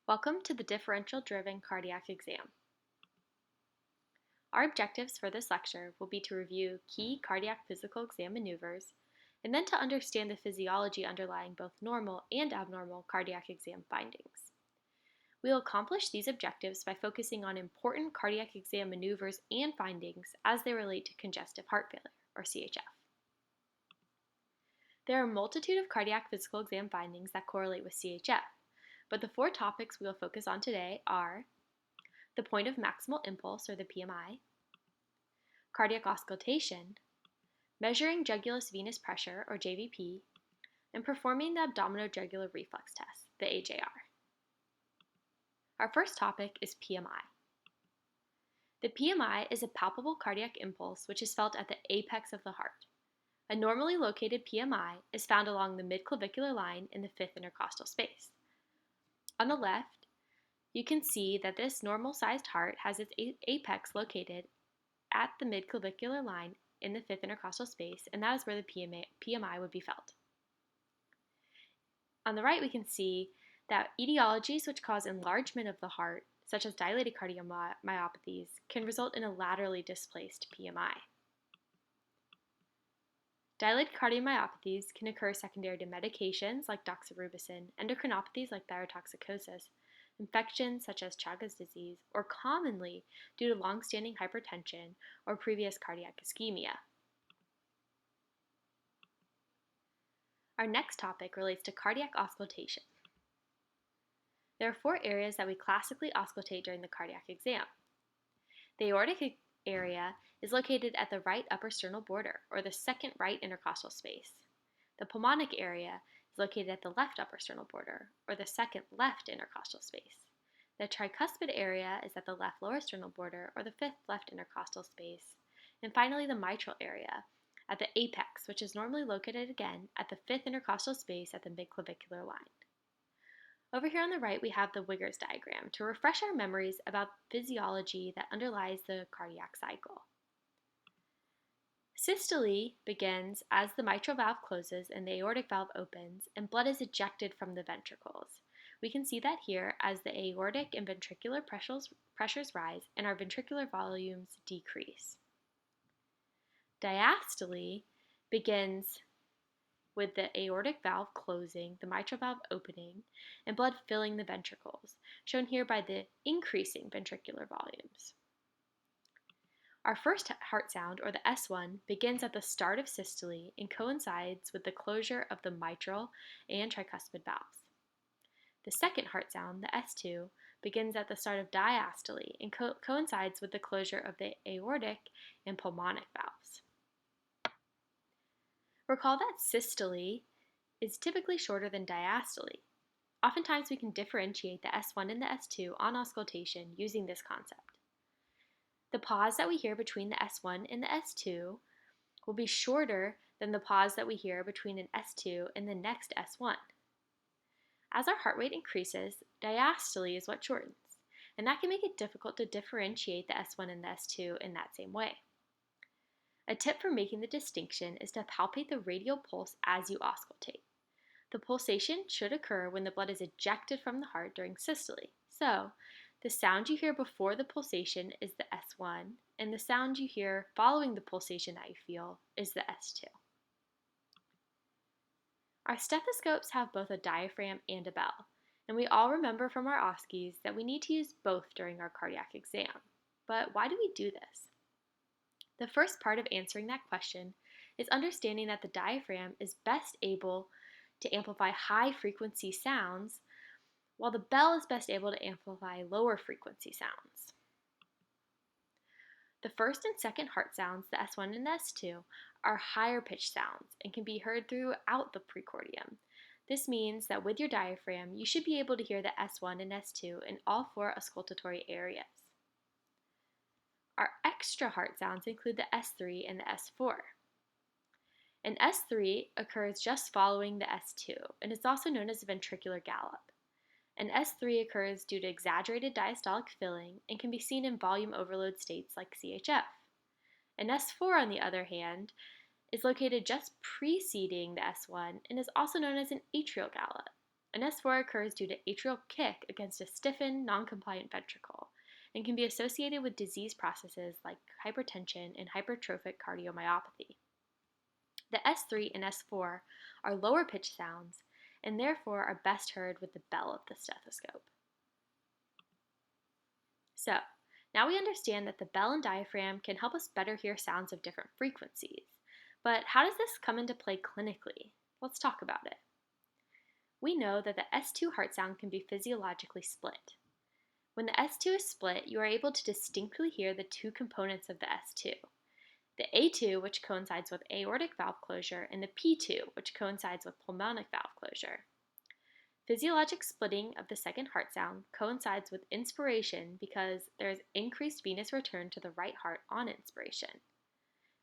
Welcome to the Differential-Driven Cardiac Exam. Our objectives for this lecture will be to review key cardiac physical exam maneuvers and then to understand the physiology underlying both normal and abnormal cardiac exam findings. We will accomplish these objectives by focusing on important cardiac exam maneuvers and findings as they relate to congestive heart failure, or CHF. There are a multitude of cardiac physical exam findings that correlate with CHF, but the four topics we will focus on today are the point of maximal impulse, or the PMI, cardiac auscultation, measuring jugulus venous pressure, or JVP, and performing the abdominojugular reflex test, the AJR. Our first topic is PMI. The PMI is a palpable cardiac impulse which is felt at the apex of the heart. A normally located PMI is found along the midclavicular line in the fifth intercostal space. On the left, you can see that this normal-sized heart has its apex located at the midclavicular line in the fifth intercostal space, and that is where the PMI would be felt. On the right, we can see that etiologies which cause enlargement of the heart, such as dilated cardiomyopathies, can result in a laterally displaced PMI. Dilated cardiomyopathies can occur secondary to medications like doxorubicin, endocrinopathies like thyrotoxicosis, infections such as Chagas disease, or commonly due to long-standing hypertension or previous cardiac ischemia. Our next topic relates to cardiac auscultation. There are four areas that we classically auscultate during the cardiac exam. The aortic area is located at the right upper sternal border, or the second right intercostal space. The pulmonic area is located at the left upper sternal border, or the second left intercostal space. The tricuspid area is at the left lower sternal border, or the fifth left intercostal space. And finally, the mitral area at the apex, which is normally located again at the fifth intercostal space at the midclavicular line. Over here on the right, we have the Wiggers diagram to refresh our memories about the physiology that underlies the cardiac cycle. Systole begins as the mitral valve closes and the aortic valve opens, and blood is ejected from the ventricles. We can see that here as the aortic and ventricular pressures rise and our ventricular volumes decrease. Diastole begins with the aortic valve closing, the mitral valve opening, and blood filling the ventricles, shown here by the increasing ventricular volumes. Our first heart sound, or the S1, begins at the start of systole and coincides with the closure of the mitral and tricuspid valves. The second heart sound, the S2, begins at the start of diastole and coincides with the closure of the aortic and pulmonic valves. Recall that systole is typically shorter than diastole. Oftentimes we can differentiate the S1 and the S2 on auscultation using this concept. The pause that we hear between the S1 and the S2 will be shorter than the pause that we hear between an S2 and the next S1. As our heart rate increases, diastole is what shortens, and that can make it difficult to differentiate the S1 and the S2 in that same way. A tip for making the distinction is to palpate the radial pulse as you auscultate. The pulsation should occur when the blood is ejected from the heart during systole. So, the sound you hear before the pulsation is the S1, and the sound you hear following the pulsation that you feel is the S2. Our stethoscopes have both a diaphragm and a bell, and we all remember from our OSCEs that we need to use both during our cardiac exam. But why do we do this? The first part of answering that question is understanding that the diaphragm is best able to amplify high-frequency sounds, while the bell is best able to amplify lower-frequency sounds. The first and second heart sounds, the S1 and the S2, are higher-pitched sounds and can be heard throughout the precordium. This means that with your diaphragm, you should be able to hear the S1 and S2 in all four auscultatory areas. Our extra heart sounds include the S3 and the S4. An S3 occurs just following the S2, and it's also known as a ventricular gallop. An S3 occurs due to exaggerated diastolic filling and can be seen in volume overload states like CHF. An S4, on the other hand, is located just preceding the S1 and is also known as an atrial gallop. An S4 occurs due to atrial kick against a stiffened, non-compliant ventricle and can be associated with disease processes like hypertension and hypertrophic cardiomyopathy. The S3 and S4 are lower pitch sounds and therefore are best heard with the bell of the stethoscope. So, now we understand that the bell and diaphragm can help us better hear sounds of different frequencies. But how does this come into play clinically? Let's talk about it. We know that the S2 heart sound can be physiologically split. When the S2 is split, you are able to distinctly hear the two components of the S2. The A2, which coincides with aortic valve closure, and the P2, which coincides with pulmonic valve closure. Physiologic splitting of the second heart sound coincides with inspiration because there is increased venous return to the right heart on inspiration.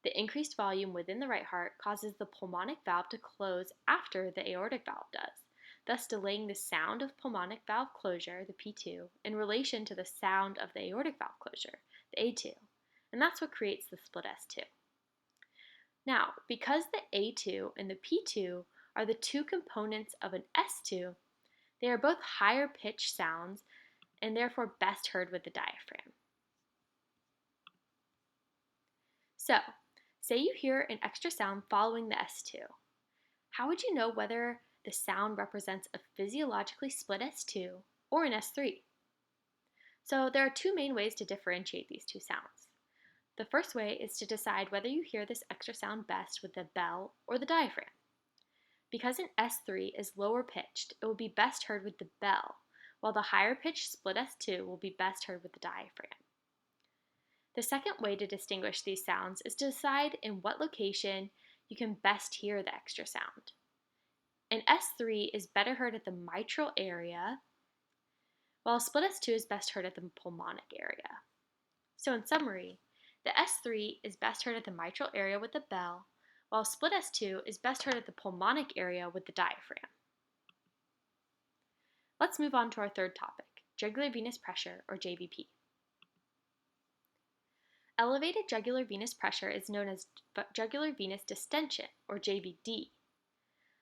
The increased volume within the right heart causes the pulmonic valve to close after the aortic valve does, thus delaying the sound of pulmonic valve closure, the P2, in relation to the sound of the aortic valve closure, the A2, and that's what creates the split S2. Now, because the A2 and the P2 are the two components of an S2, they are both higher pitched sounds and therefore best heard with the diaphragm. So, say you hear an extra sound following the S2. How would you know whether the sound represents a physiologically split S2 or an S3? So, there are two main ways to differentiate these two sounds. The first way is to decide whether you hear this extra sound best with the bell or the diaphragm. Because an S3 is lower pitched, it will be best heard with the bell, while the higher pitched split S2 will be best heard with the diaphragm. The second way to distinguish these sounds is to decide in what location you can best hear the extra sound. An S3 is better heard at the mitral area, while a split S2 is best heard at the pulmonic area. So in summary, the S3 is best heard at the mitral area with the bell, while split S2 is best heard at the pulmonic area with the diaphragm. Let's move on to our third topic, jugular venous pressure, or JVP. Elevated jugular venous pressure is known as jugular venous distension, or JVD.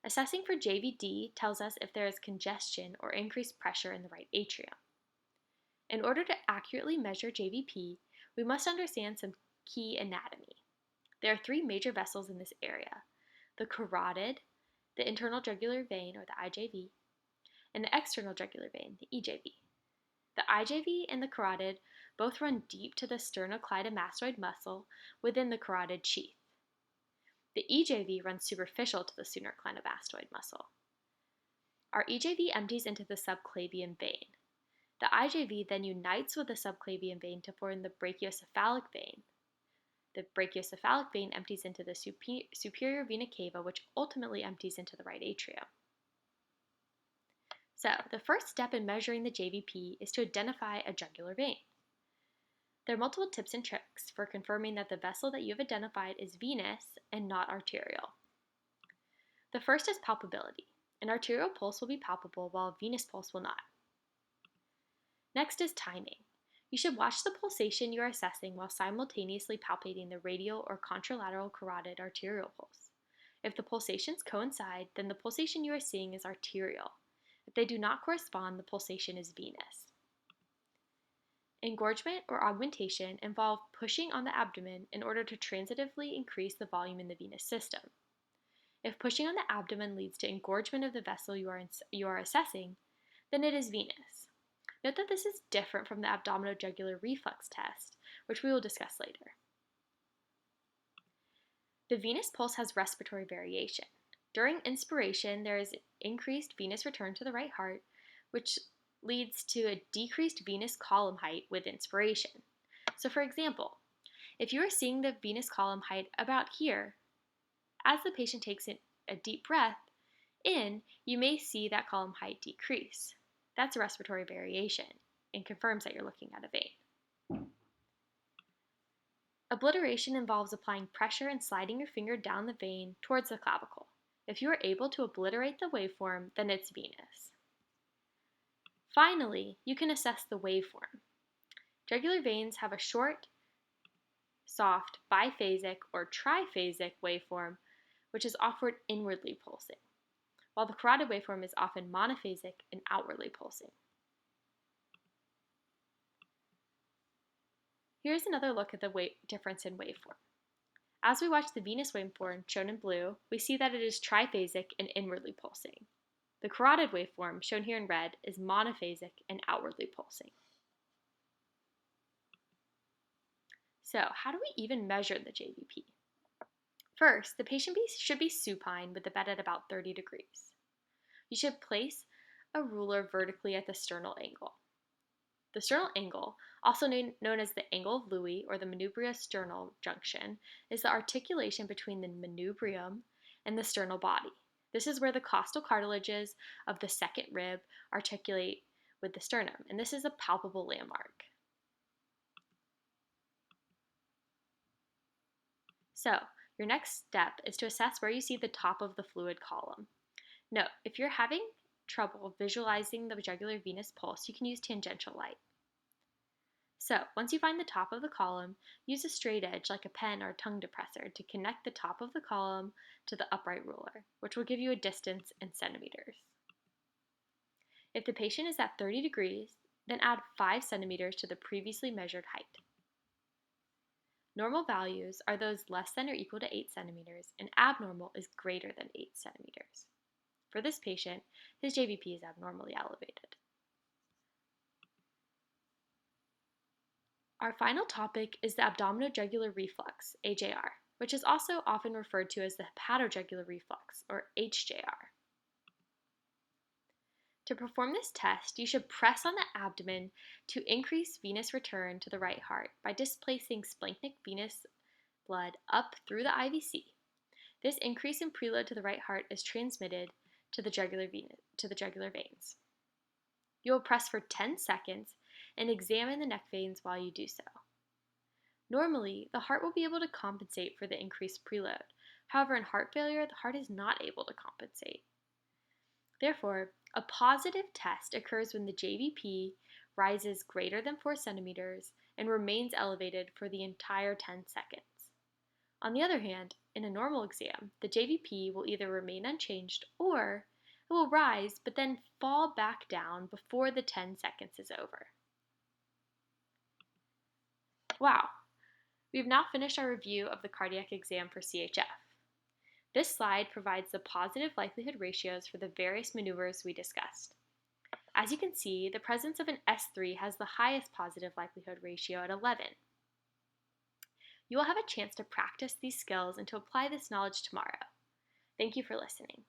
Assessing for JVD tells us if there is congestion or increased pressure in the right atrium. In order to accurately measure JVP, we must understand some key anatomy. There are three major vessels in this area: the carotid, the internal jugular vein, or the IJV, and the external jugular vein, the EJV. The IJV and the carotid both run deep to the sternocleidomastoid muscle within the carotid sheath. The EJV runs superficial to the sternocleidomastoid muscle. Our EJV empties into the subclavian vein. The IJV then unites with the subclavian vein to form the brachiocephalic vein. The brachiocephalic vein empties into the superior vena cava, which ultimately empties into the right atrium. So, the first step in measuring the JVP is to identify a jugular vein. There are multiple tips and tricks for confirming that the vessel that you have identified is venous and not arterial. The first is palpability. An arterial pulse will be palpable while a venous pulse will not. Next is timing. You should watch the pulsation you are assessing while simultaneously palpating the radial or contralateral carotid arterial pulse. If the pulsations coincide, then the pulsation you are seeing is arterial. If they do not correspond, the pulsation is venous. Engorgement or augmentation involve pushing on the abdomen in order to transitively increase the volume in the venous system. If pushing on the abdomen leads to engorgement of the vessel you are assessing, then it is venous. Note that this is different from the abdominojugular reflex test, which we will discuss later. The venous pulse has respiratory variation. During inspiration, there is increased venous return to the right heart, which leads to a decreased venous column height with inspiration. So for example, if you are seeing the venous column height about here, as the patient takes in a deep breath in, you may see that column height decrease. That's a respiratory variation and confirms that you're looking at a vein. Obliteration involves applying pressure and sliding your finger down the vein towards the clavicle. If you are able to obliterate the waveform, then it's venous. Finally, you can assess the waveform. Jugular veins have a short, soft, biphasic or triphasic waveform, which is often inwardly pulsing. while the carotid waveform is often monophasic and outwardly pulsing. Here's another look at the difference in waveform. As we watch the venous waveform, shown in blue, we see that it is triphasic and inwardly pulsing. The carotid waveform, shown here in red, is monophasic and outwardly pulsing. So, how do we even measure the JVP? First, the patient should be supine with the bed at about 30 degrees. You should place a ruler vertically at the sternal angle. The sternal angle, also known as the angle of Louis or the manubrio-sternal junction, is the articulation between the manubrium and the sternal body. This is where the costal cartilages of the second rib articulate with the sternum, and this is a palpable landmark. So, your next step is to assess where you see the top of the fluid column. Note, if you're having trouble visualizing the jugular venous pulse, you can use tangential light. So, once you find the top of the column, use a straight edge like a pen or a tongue depressor to connect the top of the column to the upright ruler, which will give you a distance in centimeters. If the patient is at 30 degrees, then add 5 centimeters to the previously measured height. Normal values are those less than or equal to 8 centimeters, and abnormal is greater than 8 centimeters. For this patient, his JVP is abnormally elevated. Our final topic is the abdominojugular reflux, AJR, which is also often referred to as the hepatojugular reflux, or HJR. To perform this test, you should press on the abdomen to increase venous return to the right heart by displacing splanchnic venous blood up through the IVC. This increase in preload to the right heart is transmitted to the jugular veins. You will press for 10 seconds and examine the neck veins while you do so. Normally, the heart will be able to compensate for the increased preload. However, in heart failure, the heart is not able to compensate. Therefore, a positive test occurs when the JVP rises greater than 4 centimeters and remains elevated for the entire 10 seconds. On the other hand, in a normal exam, the JVP will either remain unchanged or it will rise but then fall back down before the 10 seconds is over. Wow, we have now finished our review of the cardiac exam for CHF. This slide provides the positive likelihood ratios for the various maneuvers we discussed. As you can see, the presence of an S3 has the highest positive likelihood ratio at 11. You will have a chance to practice these skills and to apply this knowledge tomorrow. Thank you for listening.